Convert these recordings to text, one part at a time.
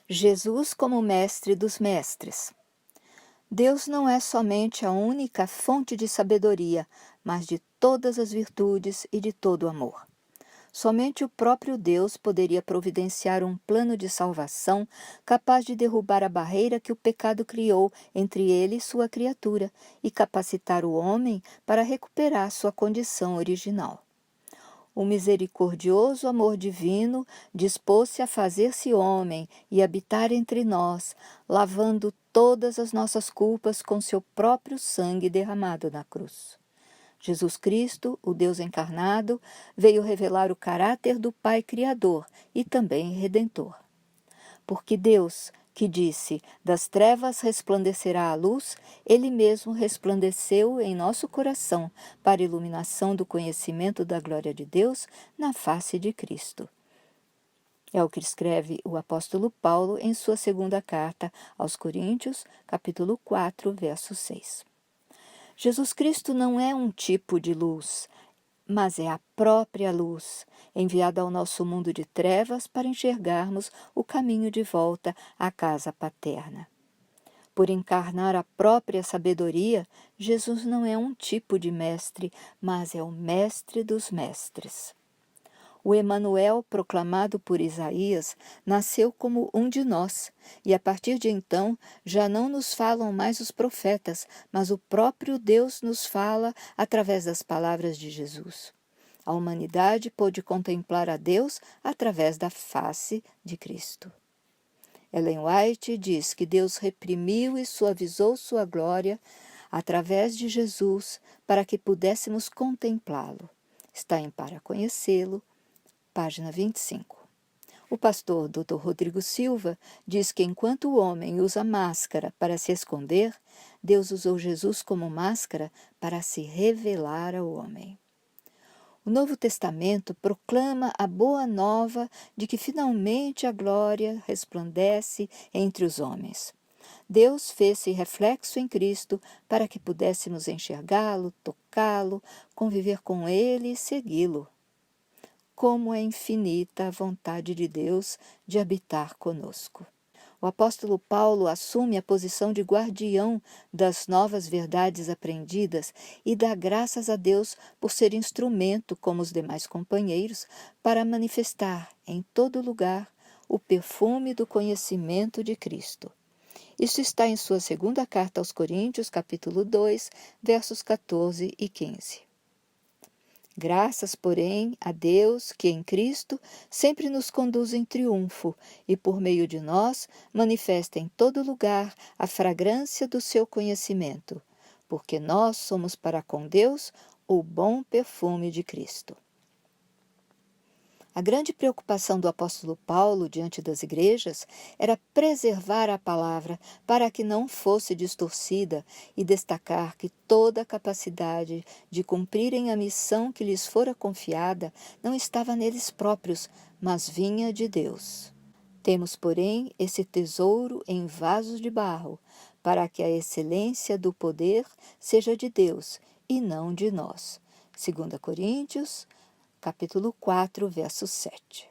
Jesus como mestre dos mestres. Deus não é somente a única fonte de sabedoria, mas de todas as virtudes e de todo amor. Somente o próprio Deus poderia providenciar um plano de salvação capaz de derrubar a barreira que o pecado criou entre ele e sua criatura e capacitar o homem para recuperar sua condição original. O misericordioso amor divino dispôs-se a fazer-se homem e habitar entre nós, lavando todas as nossas culpas com seu próprio sangue derramado na cruz. Jesus Cristo, o Deus encarnado, veio revelar o caráter do Pai Criador e também Redentor. Porque Deus, que disse, das trevas resplandecerá a luz, Ele mesmo resplandeceu em nosso coração para a iluminação do conhecimento da glória de Deus na face de Cristo. É o que escreve o apóstolo Paulo em sua segunda carta aos Coríntios, capítulo 4, verso 6. Jesus Cristo não é um tipo de luz, mas é a própria luz, enviada ao nosso mundo de trevas para enxergarmos o caminho de volta à casa paterna. Por encarnar a própria sabedoria, Jesus não é um tipo de mestre, mas é o mestre dos mestres. O Emanuel, proclamado por Isaías, nasceu como um de nós, e a partir de então já não nos falam mais os profetas, mas o próprio Deus nos fala através das palavras de Jesus. A humanidade pôde contemplar a Deus através da face de Cristo. Ellen White diz que Deus reprimiu e suavizou sua glória através de Jesus para que pudéssemos contemplá-lo. Está em Para Conhecê-lo, página 25. O pastor Dr. Rodrigo Silva diz que enquanto o homem usa máscara para se esconder, Deus usou Jesus como máscara para se revelar ao homem. O Novo Testamento proclama a boa nova de que finalmente a glória resplandece entre os homens. Deus fez-se reflexo em Cristo para que pudéssemos enxergá-lo, tocá-lo, conviver com ele e segui-lo. Como é infinita a vontade de Deus de habitar conosco. O apóstolo Paulo assume a posição de guardião das novas verdades aprendidas e dá graças a Deus por ser instrumento, como os demais companheiros, para manifestar em todo lugar o perfume do conhecimento de Cristo. Isso está em sua segunda carta aos Coríntios, capítulo 2, versos 14 e 15. Graças, porém, a Deus que em Cristo sempre nos conduz em triunfo e por meio de nós manifesta em todo lugar a fragrância do seu conhecimento, porque nós somos para com Deus o bom perfume de Cristo. A grande preocupação do apóstolo Paulo diante das igrejas era preservar a palavra para que não fosse distorcida e destacar que toda a capacidade de cumprirem a missão que lhes fora confiada não estava neles próprios, mas vinha de Deus. Temos, porém, esse tesouro em vasos de barro, para que a excelência do poder seja de Deus e não de nós. 2 Coríntios, capítulo 4, verso 7.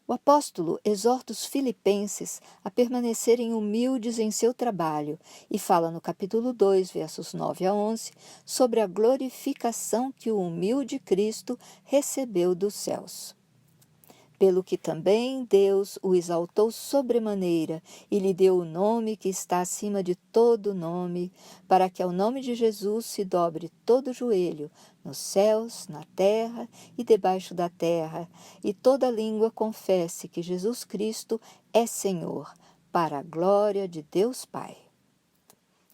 O apóstolo exorta os filipenses a permanecerem humildes em seu trabalho e fala no capítulo 2, versos 9 a 11, sobre a glorificação que o humilde Cristo recebeu dos céus. Pelo que também Deus o exaltou sobremaneira e lhe deu o nome que está acima de todo nome, para que ao nome de Jesus se dobre todo joelho, nos céus, na terra e debaixo da terra, e toda língua confesse que Jesus Cristo é Senhor, para a glória de Deus Pai.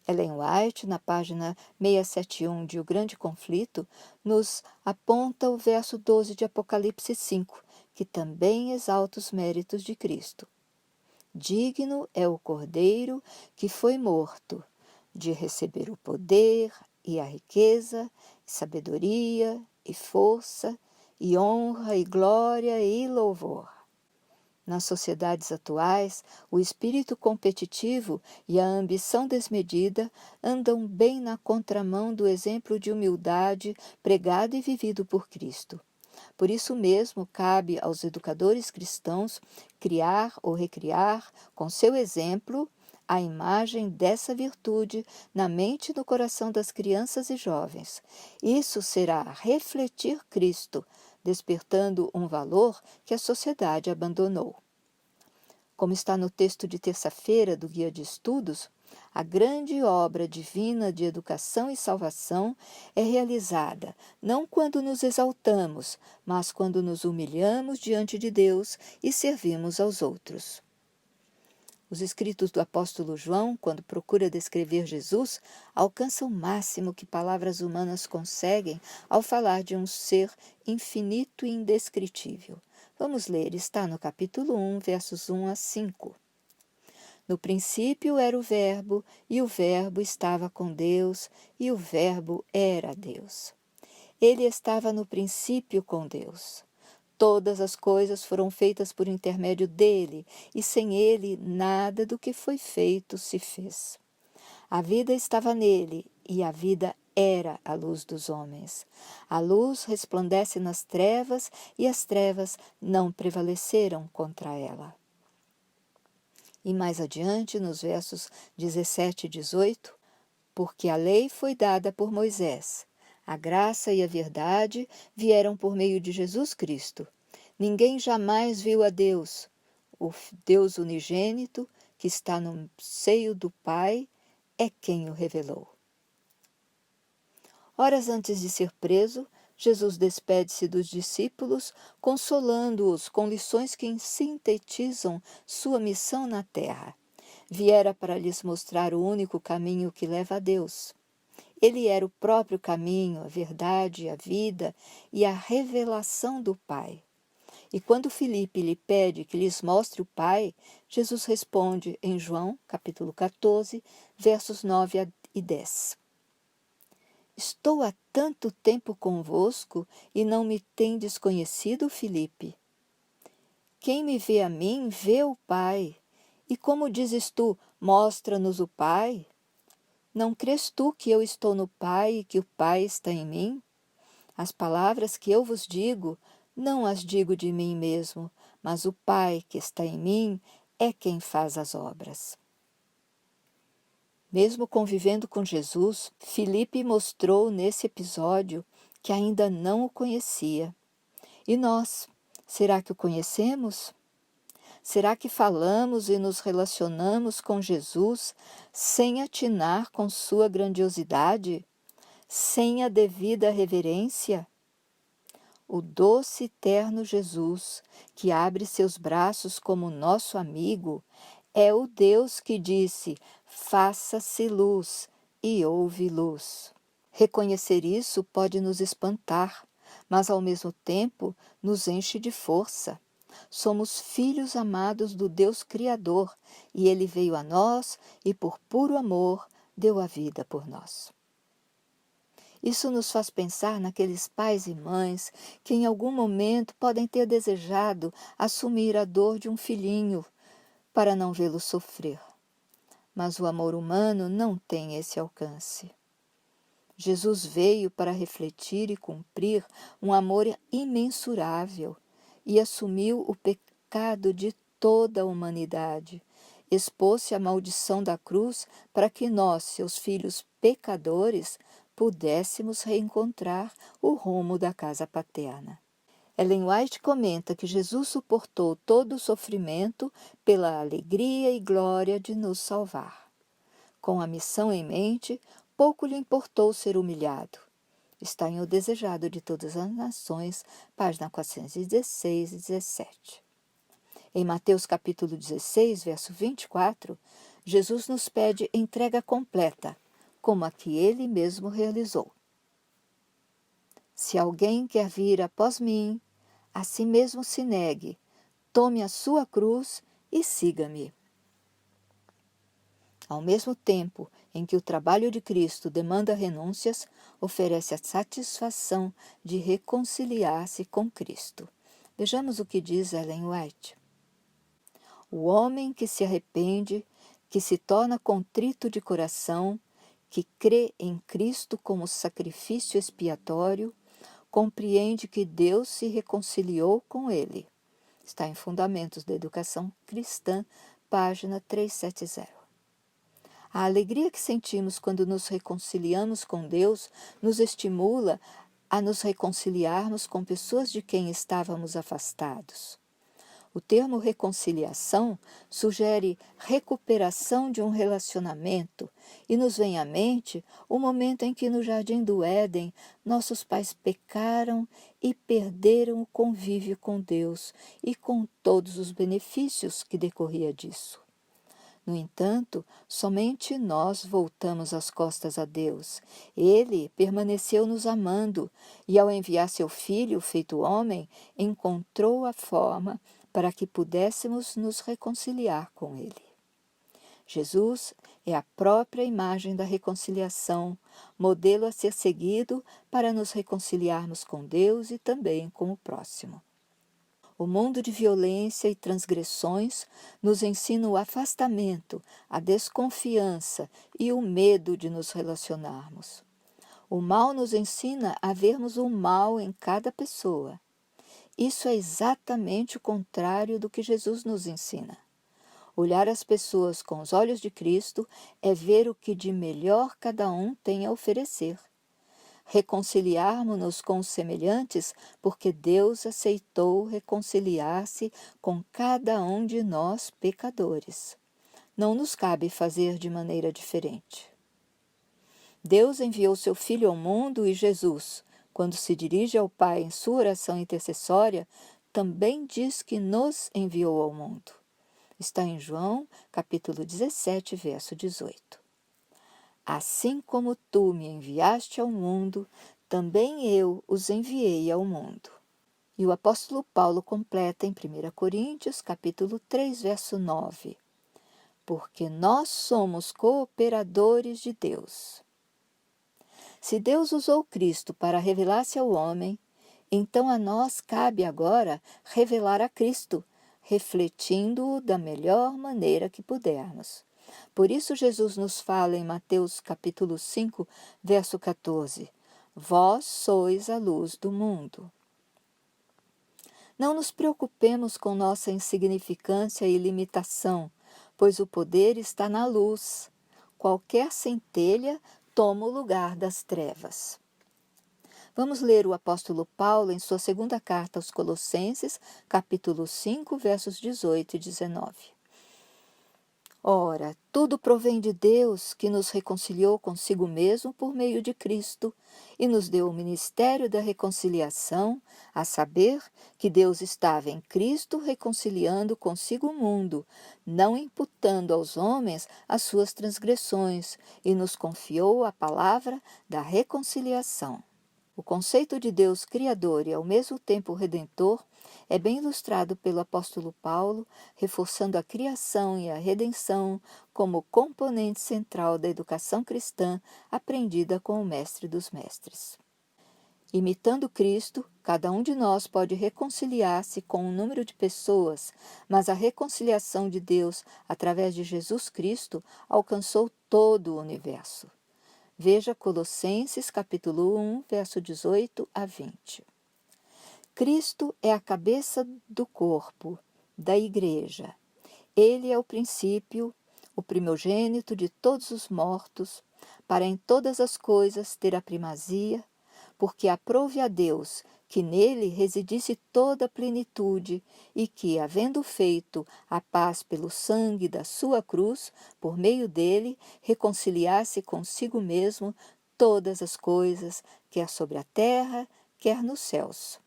Ellen White, na página 671 de O Grande Conflito, nos aponta o verso 12 de Apocalipse 5, que também exalta os méritos de Cristo. Digno é o Cordeiro que foi morto, de receber o poder e a riqueza, e sabedoria, e força, e honra, e glória, e louvor. Nas sociedades atuais, o espírito competitivo e a ambição desmedida andam bem na contramão do exemplo de humildade pregado e vivido por Cristo. Por isso mesmo, cabe aos educadores cristãos criar ou recriar, com seu exemplo, a imagem dessa virtude na mente e no coração das crianças e jovens. Isso será refletir Cristo, despertando um valor que a sociedade abandonou. Como está no texto de terça-feira do Guia de Estudos, a grande obra divina de educação e salvação é realizada não quando nos exaltamos, mas quando nos humilhamos diante de Deus e servimos aos outros. Os escritos do apóstolo João, quando procura descrever Jesus, alcançam o máximo que palavras humanas conseguem ao falar de um ser infinito e indescritível. Vamos ler, está no capítulo 1, versos 1 a 5. No princípio era o Verbo, e o Verbo estava com Deus, e o Verbo era Deus. Ele estava no princípio com Deus. Todas as coisas foram feitas por intermédio dele, e sem ele nada do que foi feito se fez. A vida estava nele, e a vida era a luz dos homens. A luz resplandece nas trevas, e as trevas não prevaleceram contra ela. E mais adiante, nos versos 17 e 18, porque a lei foi dada por Moisés, a graça e a verdade vieram por meio de Jesus Cristo. Ninguém jamais viu a Deus, o Deus unigênito, que está no seio do Pai, é quem o revelou. Horas antes de ser preso, Jesus despede-se dos discípulos, consolando-os com lições que sintetizam sua missão na terra. Viera para lhes mostrar o único caminho que leva a Deus. Ele era o próprio caminho, a verdade, a vida e a revelação do Pai. E quando Filipe lhe pede que lhes mostre o Pai, Jesus responde em João, capítulo 14, versos 9 e 10. Estou há tanto tempo convosco e não me tendes conhecido, Filipe? Quem me vê a mim, vê o Pai. E como dizes tu, mostra-nos o Pai? Não crês tu que eu estou no Pai e que o Pai está em mim? As palavras que eu vos digo, não as digo de mim mesmo, mas o Pai que está em mim é quem faz as obras. Mesmo convivendo com Jesus, Filipe mostrou nesse episódio que ainda não o conhecia. E nós, será que o conhecemos? Será que falamos e nos relacionamos com Jesus sem atinar com sua grandiosidade, sem a devida reverência? O doce e terno Jesus, que abre seus braços como nosso amigo, é o Deus que disse: faça-se luz, e houve luz. Reconhecer isso pode nos espantar, mas ao mesmo tempo nos enche de força. Somos filhos amados do Deus Criador, e Ele veio a nós e, por puro amor, deu a vida por nós. Isso nos faz pensar naqueles pais e mães que em algum momento podem ter desejado assumir a dor de um filhinho para não vê-lo sofrer. Mas o amor humano não tem esse alcance. Jesus veio para refletir e cumprir um amor imensurável e assumiu o pecado de toda a humanidade. Expôs-se à maldição da cruz para que nós, seus filhos pecadores, pudéssemos reencontrar o rumo da casa paterna. Ellen White comenta que Jesus suportou todo o sofrimento pela alegria e glória de nos salvar. Com a missão em mente, pouco lhe importou ser humilhado. Está em O Desejado de Todas as Nações, página 416 e 17. Em Mateus capítulo 16, verso 24, Jesus nos pede entrega completa, como a que ele mesmo realizou. Se alguém quer vir após mim, a si mesmo se negue, tome a sua cruz e siga-me. Ao mesmo tempo em que o trabalho de Cristo demanda renúncias, oferece a satisfação de reconciliar-se com Cristo. Vejamos o que diz Ellen White. O homem que se arrepende, que se torna contrito de coração, que crê em Cristo como sacrifício expiatório, compreende que Deus se reconciliou com ele. Está em Fundamentos da Educação Cristã, página 370. A alegria que sentimos quando nos reconciliamos com Deus nos estimula a nos reconciliarmos com pessoas de quem estávamos afastados. O termo reconciliação sugere recuperação de um relacionamento e nos vem à mente o momento em que no jardim do Éden nossos pais pecaram e perderam o convívio com Deus e com todos os benefícios que decorria disso. No entanto, somente nós voltamos as costas a Deus. Ele permaneceu nos amando e, ao enviar seu Filho, feito homem, encontrou a forma para que pudéssemos nos reconciliar com Ele. Jesus é a própria imagem da reconciliação, modelo a ser seguido para nos reconciliarmos com Deus e também com o próximo. O mundo de violência e transgressões nos ensina o afastamento, a desconfiança e o medo de nos relacionarmos. O mal nos ensina a vermos o mal em cada pessoa. Isso é exatamente o contrário do que Jesus nos ensina. Olhar as pessoas com os olhos de Cristo é ver o que de melhor cada um tem a oferecer. Reconciliarmos-nos com os semelhantes porque Deus aceitou reconciliar-se com cada um de nós pecadores. Não nos cabe fazer de maneira diferente. Deus enviou seu Filho ao mundo e Jesus, quando se dirige ao Pai em sua oração intercessória, também diz que nos enviou ao mundo. Está em João, capítulo 17, verso 18. Assim como tu me enviaste ao mundo, também eu os enviei ao mundo. E o apóstolo Paulo completa em 1 Coríntios, capítulo 3, verso 9. Porque nós somos cooperadores de Deus. Se Deus usou Cristo para revelar-se ao homem, então a nós cabe agora revelar a Cristo, refletindo-o da melhor maneira que pudermos. Por isso Jesus nos fala em Mateus capítulo 5, verso 14, Vós sois a luz do mundo. Não nos preocupemos com nossa insignificância e limitação, pois o poder está na luz. Qualquer centelha toma o lugar das trevas. Vamos ler o apóstolo Paulo em sua segunda carta aos Colossenses, capítulo 5, versos 18 e 19. Ora, tudo provém de Deus, que nos reconciliou consigo mesmo por meio de Cristo e nos deu o ministério da reconciliação, a saber, que Deus estava em Cristo reconciliando consigo o mundo, não imputando aos homens as suas transgressões, e nos confiou a palavra da reconciliação. O conceito de Deus Criador e ao mesmo tempo Redentor é bem ilustrado pelo apóstolo Paulo, reforçando a criação e a redenção como componente central da educação cristã aprendida com o Mestre dos Mestres. Imitando Cristo, cada um de nós pode reconciliar-se com um número de pessoas, mas a reconciliação de Deus através de Jesus Cristo alcançou todo o universo. Veja Colossenses capítulo 1, verso 18 a 20. Cristo é a cabeça do corpo, da igreja. Ele é o princípio, o primogênito de todos os mortos, para em todas as coisas ter a primazia, porque aprove a Deus que nele residisse toda a plenitude e que, havendo feito a paz pelo sangue da sua cruz, por meio dele, reconciliasse consigo mesmo todas as coisas, quer sobre a terra, quer nos céus.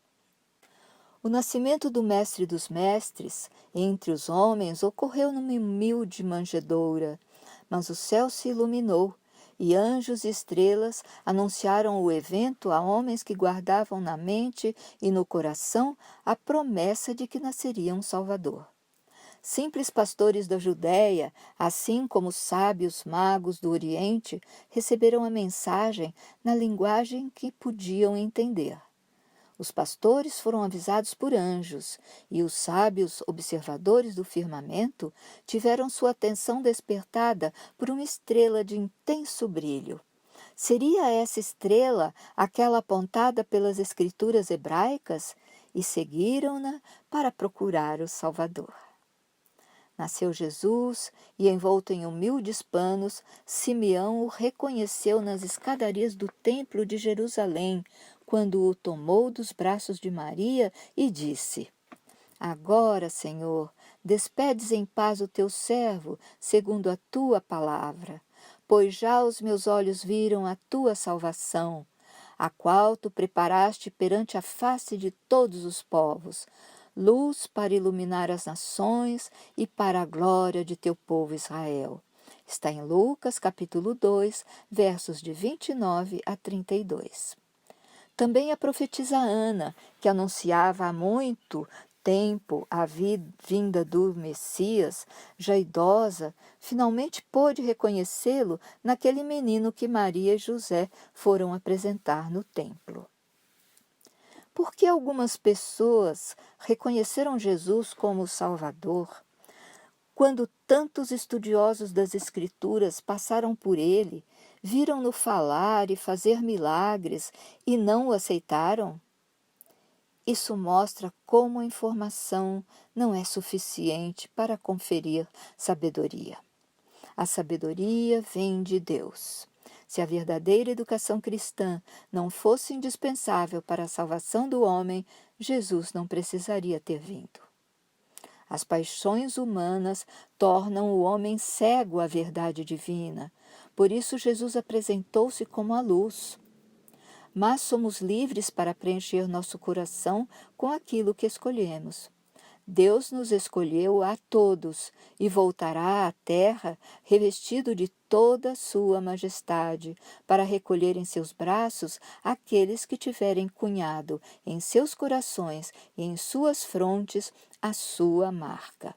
O nascimento do Mestre dos Mestres entre os homens ocorreu numa humilde manjedoura, mas o céu se iluminou, e anjos e estrelas anunciaram o evento a homens que guardavam na mente e no coração a promessa de que nasceria um Salvador. Simples pastores da Judéia, assim como sábios magos do Oriente, receberam a mensagem na linguagem que podiam entender. Os pastores foram avisados por anjos, e os sábios observadores do firmamento tiveram sua atenção despertada por uma estrela de intenso brilho. Seria essa estrela aquela apontada pelas escrituras hebraicas? E seguiram-na para procurar o Salvador. Nasceu Jesus e, envolto em humildes panos, Simeão o reconheceu nas escadarias do templo de Jerusalém, quando o tomou dos braços de Maria e disse: Agora, Senhor, despedes em paz o teu servo, segundo a tua palavra, pois já os meus olhos viram a tua salvação, a qual tu preparaste perante a face de todos os povos, luz para iluminar as nações e para a glória de teu povo Israel. Está em Lucas, capítulo 2, versos de 29 a 32. Também a profetisa Ana, que anunciava há muito tempo a vinda do Messias, já idosa, finalmente pôde reconhecê-lo naquele menino que Maria e José foram apresentar no templo. Por que algumas pessoas reconheceram Jesus como o Salvador, quando tantos estudiosos das Escrituras passaram por ele, viram-no falar e fazer milagres e não o aceitaram? Isso mostra como a informação não é suficiente para conferir sabedoria. A sabedoria vem de Deus. Se a verdadeira educação cristã não fosse indispensável para a salvação do homem, Jesus não precisaria ter vindo. As paixões humanas tornam o homem cego à verdade divina. Por isso Jesus apresentou-se como a luz. Mas somos livres para preencher nosso coração com aquilo que escolhemos. Deus nos escolheu a todos e voltará à terra revestido de toda a sua majestade, para recolher em seus braços aqueles que tiverem cunhado em seus corações e em suas frontes a sua marca.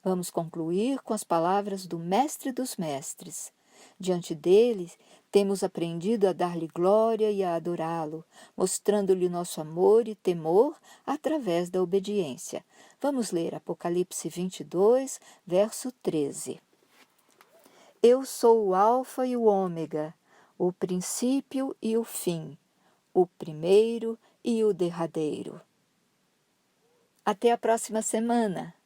Vamos concluir com as palavras do Mestre dos Mestres. Diante dele, temos aprendido a dar-lhe glória e a adorá-lo, mostrando-lhe nosso amor e temor através da obediência. Vamos ler Apocalipse 22, verso 13. Eu sou o Alfa e o Ômega, o princípio e o fim, o primeiro e o derradeiro. Até a próxima semana!